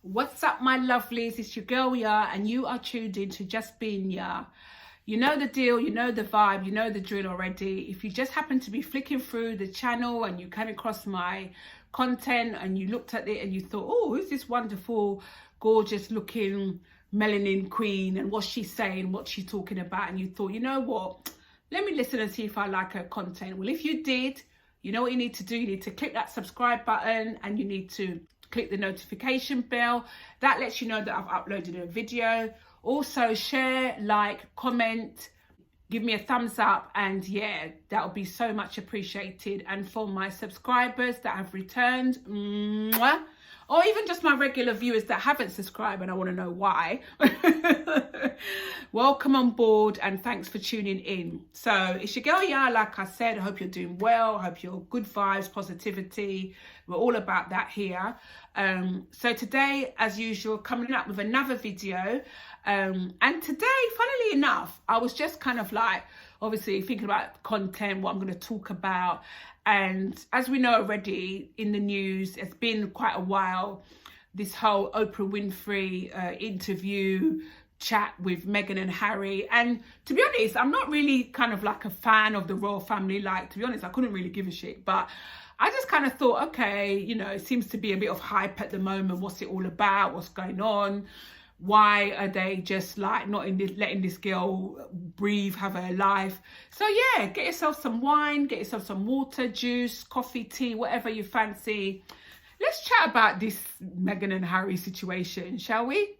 What's up, my lovelies? It's your girl, Ya, and you are tuned in to Just Being Ya. You know the deal, you know the vibe, you know the drill already. If you just happen to be flicking through the channel and you came across my content and you looked at it and you thought, oh, who's this wonderful, gorgeous looking melanin queen and what's she saying, what's she talking about? And you thought, you know what, let me listen and see if I like her content. Well, if you did, you know what you need to do. You need to click that subscribe button and you need to click the notification bell. That lets you know that I've uploaded a video. Also share, like, comment, give me a thumbs up, and yeah, that'll be so much appreciated. And for my subscribers that have returned, mwah, or even just my regular viewers that haven't subscribed and I want to know why, welcome on board and thanks for tuning in. So it's your girl, Ya. Like I said, I hope you're doing well. I hope you're good vibes, positivity. We're all about that here. So today, as usual, coming up with another video. And today, funnily enough, I was just kind of like, obviously thinking about content, what I'm going to talk about. And as we know already in the news, it's been quite a while, this whole Oprah Winfrey interview chat with Meghan and Harry. And to be honest, I'm not really kind of like a fan of the royal family. Like, to be honest, I couldn't really give a shit. But I just kind of thought, okay, you know, it seems to be a bit of hype at the moment. What's it all about? What's going on? Why are they just like not in this, letting this girl breathe, have her life? So yeah, get yourself some wine, get yourself some water, juice, coffee, tea, whatever you fancy. Let's chat about this Meghan and Harry situation, shall we?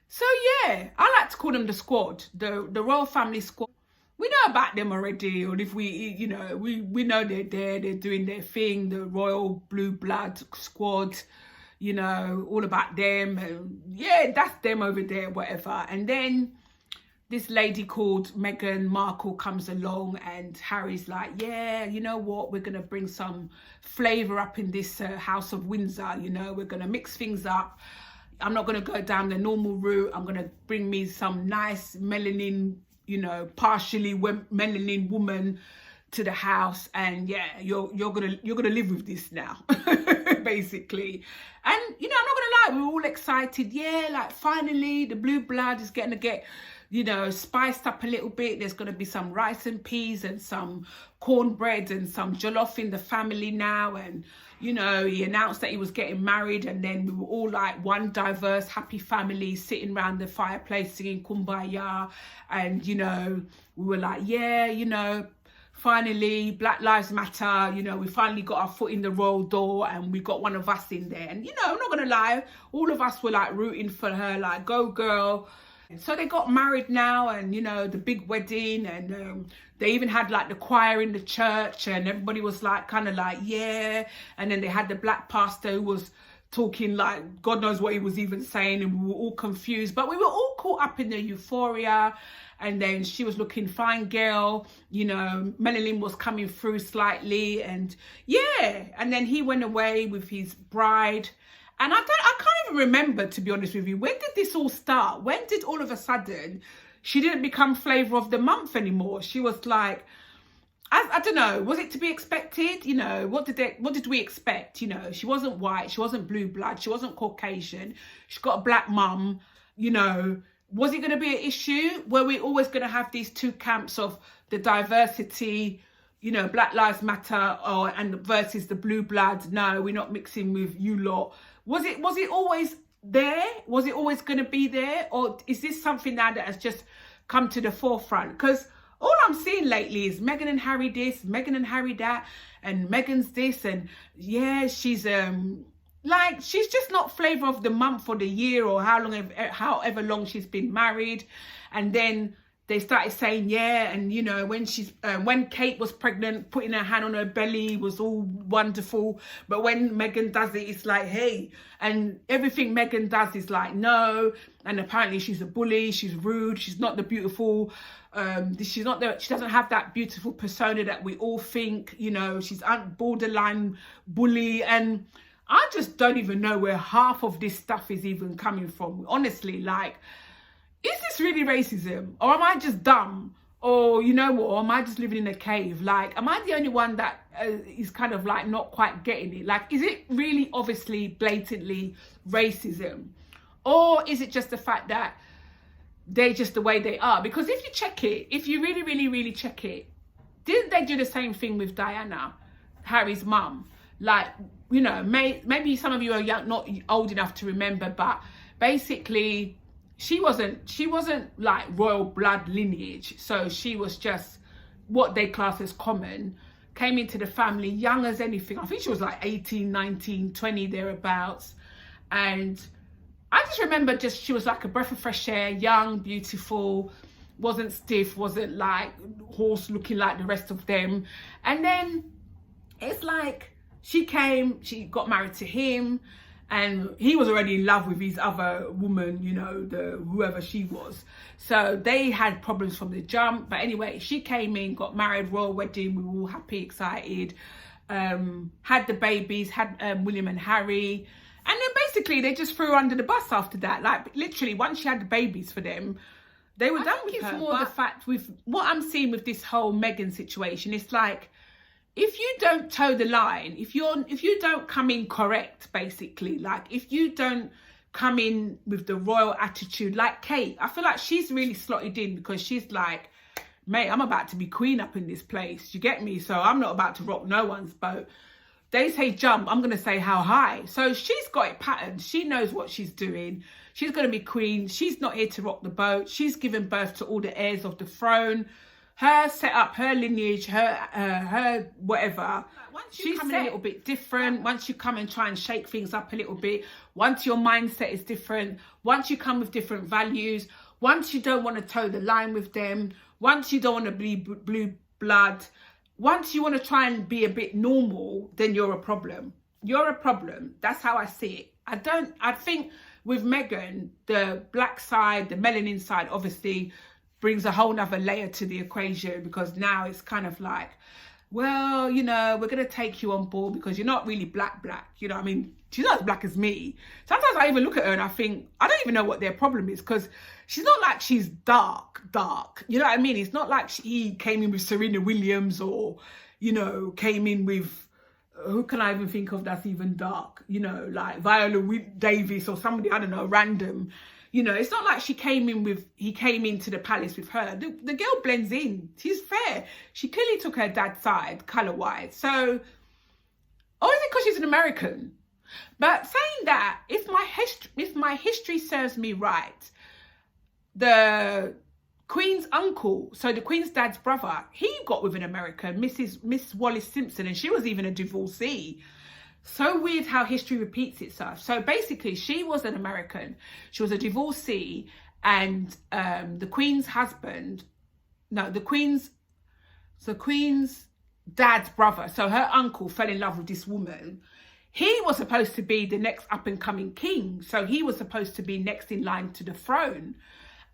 So yeah, I like to call them the squad, the royal family squad. We know about them already, or if we, you know, we know they're there, they're doing their thing, the royal blue blood squad, you know, all about them. And yeah, that's them over there, whatever. And then this lady called Meghan Markle comes along and Harry's like, yeah, you know what, we're going to bring some flavour up in this house of Windsor, you know, we're going to mix things up. I'm not going to go down the normal route. I'm going to bring me some nice melanin, you know, partially melanin woman to the house, and yeah, you're gonna live with this now, basically. And you know, I'm not gonna lie, we're all excited. Yeah, like finally the blue blood is getting to get, you know, spiced up a little bit. There's gonna be some rice and peas and some cornbread and some jollof in the family now. And you know, he announced that he was getting married, and then we were all like one diverse, happy family sitting around the fireplace singing Kumbaya. And you know, we were like, yeah, you know, finally Black Lives Matter, you know, we finally got our foot in the royal door and we got one of us in there. And you know, I'm not gonna lie, all of us were like rooting for her, like, go girl. So they got married now, and you know, the big wedding, and they even had like the choir in the church, and everybody was like kind of like, yeah. And then they had the black pastor who was talking like God knows what he was even saying, and we were all confused, but we were all caught up in the euphoria. And then she was looking fine girl, you know, melanin was coming through slightly, and yeah. And then he went away with his bride. And I can't even remember, to be honest with you, when did this all start? When did all of a sudden she didn't become flavour of the month anymore? She was like, I don't know, was it to be expected? You know, what did we expect? You know, she wasn't white, she wasn't blue blood, she wasn't Caucasian, she's got a black mum, you know. Was it going to be an issue? Were we always going to have these two camps of the diversity, you know, Black Lives Matter, and versus the blue blood? No, we're not mixing with you lot. Was it always there? Was it always going to be there? Or is this something now that has just come to the forefront? Because all I'm seeing lately is Meghan and Harry this, Meghan and Harry that, and Meghan's this, and yeah, she's like, she's just not flavour of the month or the year or however long she's been married. And then they started saying, yeah, and you know, when Kate was pregnant, putting her hand on her belly was all wonderful. But when Meghan does it, it's like, hey, and everything Meghan does is like, no. And apparently she's a bully, she's rude, she's not the beautiful, she doesn't have that beautiful persona that we all think, you know, she's borderline bully. And I just don't even know where half of this stuff is even coming from. Honestly, like, is this really racism? Or am I just dumb? Or, you know what, am I just living in a cave? Like, am I the only one that is kind of like not quite getting it? Like, is it really obviously blatantly racism? Or is it just the fact that they're just the way they are? Because if you check it, if you really, really, really check it, didn't they do the same thing with Diana, Harry's mum? Like, you know, maybe some of you are young, not old enough to remember, but basically she wasn't like royal blood lineage. So she was just what they class as common, came into the family young as anything. I think she was like 18, 19, 20 thereabouts. And I just remember she was like a breath of fresh air, young, beautiful, wasn't stiff, wasn't like horse looking like the rest of them. And then it's like she got married to him, and he was already in love with his other woman, you know, whoever she was. So they had problems from the jump. But anyway, she came in, got married, royal wedding, we were all happy, excited, had the babies, had William and Harry. And then basically they just threw her under the bus after that. Like literally, once she had the babies for them, they were done with her. It's more the fact with what I'm seeing with this whole Meghan situation. It's like, if you don't toe the line, if you don't come in correct, basically, like if you don't come in with the royal attitude, like Kate, I feel like she's really slotted in because she's like, mate, I'm about to be queen up in this place. You get me? So I'm not about to rock no one's boat. They say jump, I'm going to say how high. So she's got it patterned. She knows what she's doing. She's going to be queen. She's not here to rock the boat. She's given birth to all the heirs of the throne. Her setup, her lineage, her whatever. Once you come in a little bit different, once you come and try and shake things up a little bit, once your mindset is different, once you come with different values, once you don't want to toe the line with them, once you don't want to be blue blood, once you want to try and be a bit normal, then you're a problem. You're a problem. That's how I see it. I think with Meghan, the black side, the melanin side, obviously brings a whole nother layer to the equation, because now it's kind of like, well, you know, we're going to take you on board because you're not really black, you know what I mean? She's not as black as me. Sometimes I even look at her and I think, I don't even know what their problem is, because she's not like she's dark, you know what I mean? It's not like he came in with Serena Williams, or, you know, came in with, who can I even think of that's even dark? You know, like Viola Davis or somebody, I don't know, random. You know, it's not like he came into the palace with her. The girl blends in. She's fair. She clearly took her dad's side, colour-wise. So, or is it because she's an American? But saying that, if my history serves me right, the Queen's uncle, so the Queen's dad's brother, he got with an American, Miss Wallis Simpson, and she was even a divorcee. So weird how history repeats itself. So basically, she was an American. She was a divorcee, and the Queen's dad's brother, so her uncle, fell in love with this woman. He was supposed to be the next up-and-coming king. So he was supposed to be next in line to the throne.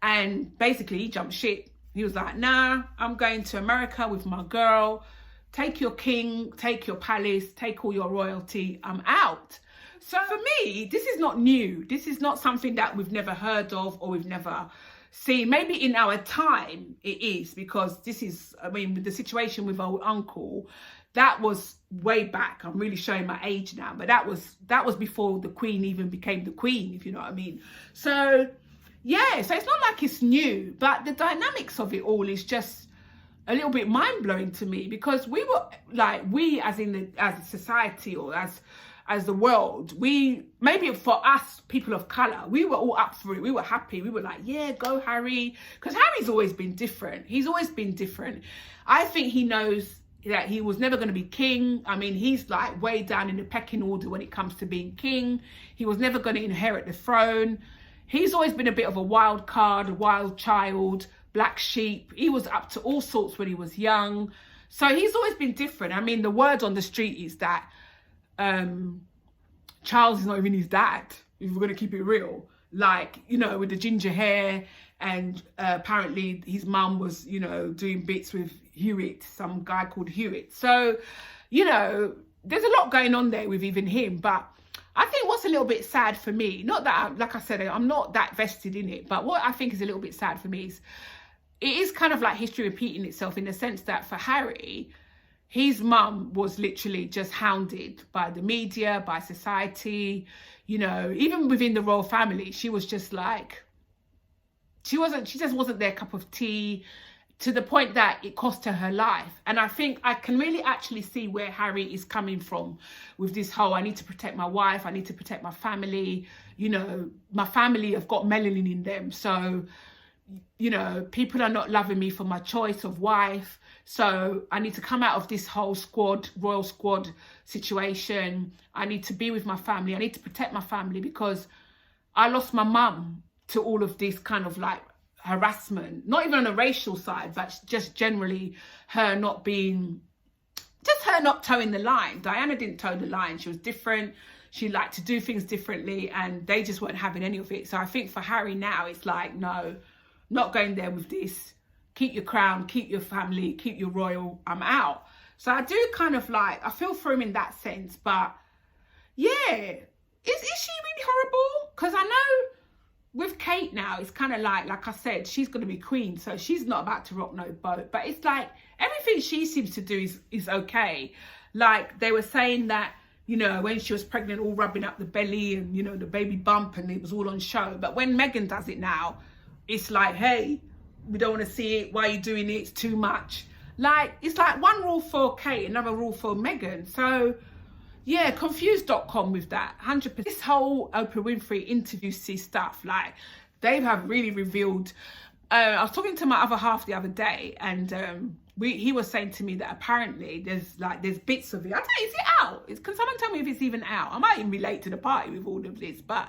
And basically, he jumped ship. He was like, nah, I'm going to America with my girl. Take your king, take your palace, take all your royalty, I'm out. So for me, this is not new. This is not something that we've never heard of or we've never seen. Maybe in our time it is, because this is, I mean, with the situation with old uncle, that was way back. I'm really showing my age now, but that was before the Queen even became the Queen, if you know what I mean. So yeah, so it's not like it's new, but the dynamics of it all is just a little bit mind-blowing to me, because we were like, as a society, or as the world, maybe for us people of color, we were all up for it. We were happy. We were like, yeah, go Harry, because Harry's always been different. He's always been different. I think he knows that he was never going to be king. I mean, he's like way down in the pecking order when it comes to being king. He was never going to inherit the throne. He's always been a bit of a wild card, a wild child, black sheep. He was up to all sorts when he was young. So he's always been different. I mean, the word on the street is that Charles is not even his dad, if we're going to keep it real. Like, you know, with the ginger hair, and apparently his mum was, you know, doing bits with Hewitt, some guy called Hewitt. So, you know, there's a lot going on there with even him. But I think what's a little bit sad for me, not that, like I said, I'm not that vested in it, but what I think is a little bit sad for me it is kind of like history repeating itself in the sense that for Harry, his mum was literally just hounded by the media, by society, you know, even within the royal family. She was just like, she just wasn't their cup of tea, to the point that it cost her life. And I think I can really actually see where Harry is coming from with this whole, I need to protect my wife, I need to protect my family, you know, my family have got melanin in them, so, you know, people are not loving me for my choice of wife, so I need to come out of this whole royal squad situation. I need to be with my family, I need to protect my family, because I lost my mum to all of this kind of like harassment, not even on a racial side, but just generally her not being, just her not towing the line. Diana didn't toe the line. She was different. She liked to do things differently, and they just weren't having any of it. So I think for Harry now, it's like, no, not going there with this. Keep your crown, keep your family, keep your royal, I'm out. So I do kind of like, I feel for him in that sense, but yeah, is she really horrible? Because I know with Kate now, it's kind of like I said, she's going to be queen, so she's not about to rock no boat. But it's like everything she seems to do is okay. Like they were saying that, you know, when she was pregnant, all rubbing up the belly and, you know, the baby bump, and it was all on show. But when Meghan does it now, it's like, hey, we don't want to see it. Why are you doing it? It's too much. Like, it's like one rule for Kate, another rule for Meghan. So yeah, confused.com with that, 100%. This whole Oprah Winfrey interview stuff, like, they have really revealed. I was talking to my other half the other day, and he was saying to me that apparently there's bits of it. I don't know, is it out? Can someone tell me if it's even out? I might even be late to the party with all of this, but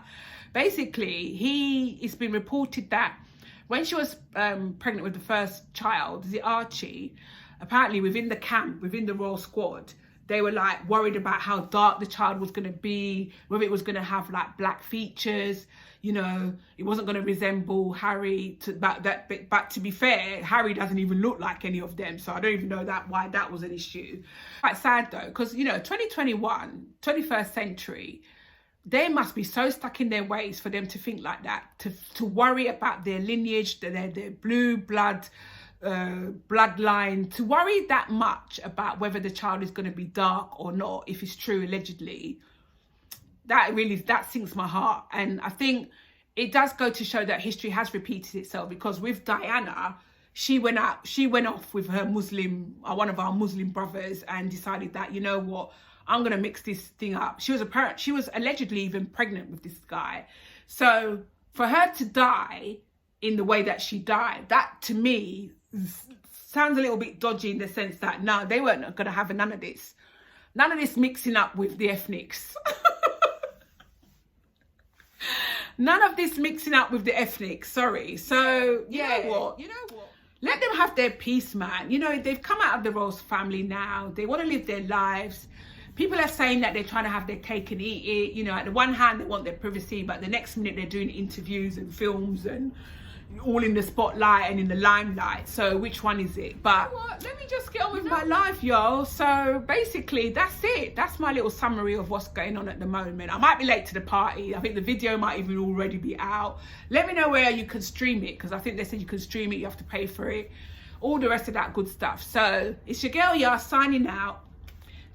basically, it's been reported that when she was pregnant with the first child, is it Archie? Apparently, within the camp, within the royal squad, they were like worried about how dark the child was going to be, whether it was going to have like black features, you know, it wasn't going to resemble Harry. But to be fair, Harry doesn't even look like any of them. So I don't even know why that was an issue. Quite sad though, because, you know, 2021, 21st century, they must be so stuck in their ways for them to think like that, to worry about their lineage, their blue blood, bloodline, to worry that much about whether the child is going to be dark or not, if it's true allegedly. That sinks my heart. And I think it does go to show that history has repeated itself, because with Diana, she went off with her one of our Muslim brothers, and decided that, you know what, I'm going to mix this thing up. She was allegedly even pregnant with this guy. So for her to die in the way that she died, that to me sounds a little bit dodgy, in the sense that no, they weren't going to have none of this mixing up with the ethnics. None of this mixing up with the ethnics, sorry. So yeah, you know what, let them have their peace, man. You know, they've come out of the royal family now, they want to live their lives. People are saying that they're trying to have their cake and eat it. You know, at the one hand, they want their privacy, but the next minute they're doing interviews and films and all in the spotlight and in the limelight. So which one is it? But you know what? Let me just get on with my life, y'all. So basically, that's it. That's my little summary of what's going on at the moment. I might be late to the party. I think the video might even already be out. Let me know where you can stream it, because I think they said you can stream it, you have to pay for it. All the rest of that good stuff. So it's your girl, y'all, signing out.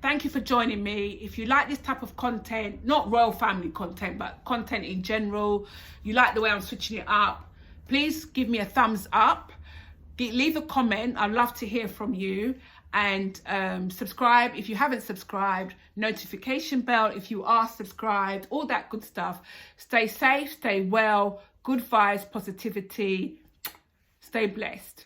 Thank you for joining me. If you like this type of content, not royal family content, but content in general, you like the way I'm switching it up, please give me a thumbs up. Leave a comment. I'd love to hear from you. And subscribe if you haven't subscribed. Notification bell if you are subscribed. All that good stuff. Stay safe, stay well. Good vibes, positivity. Stay blessed.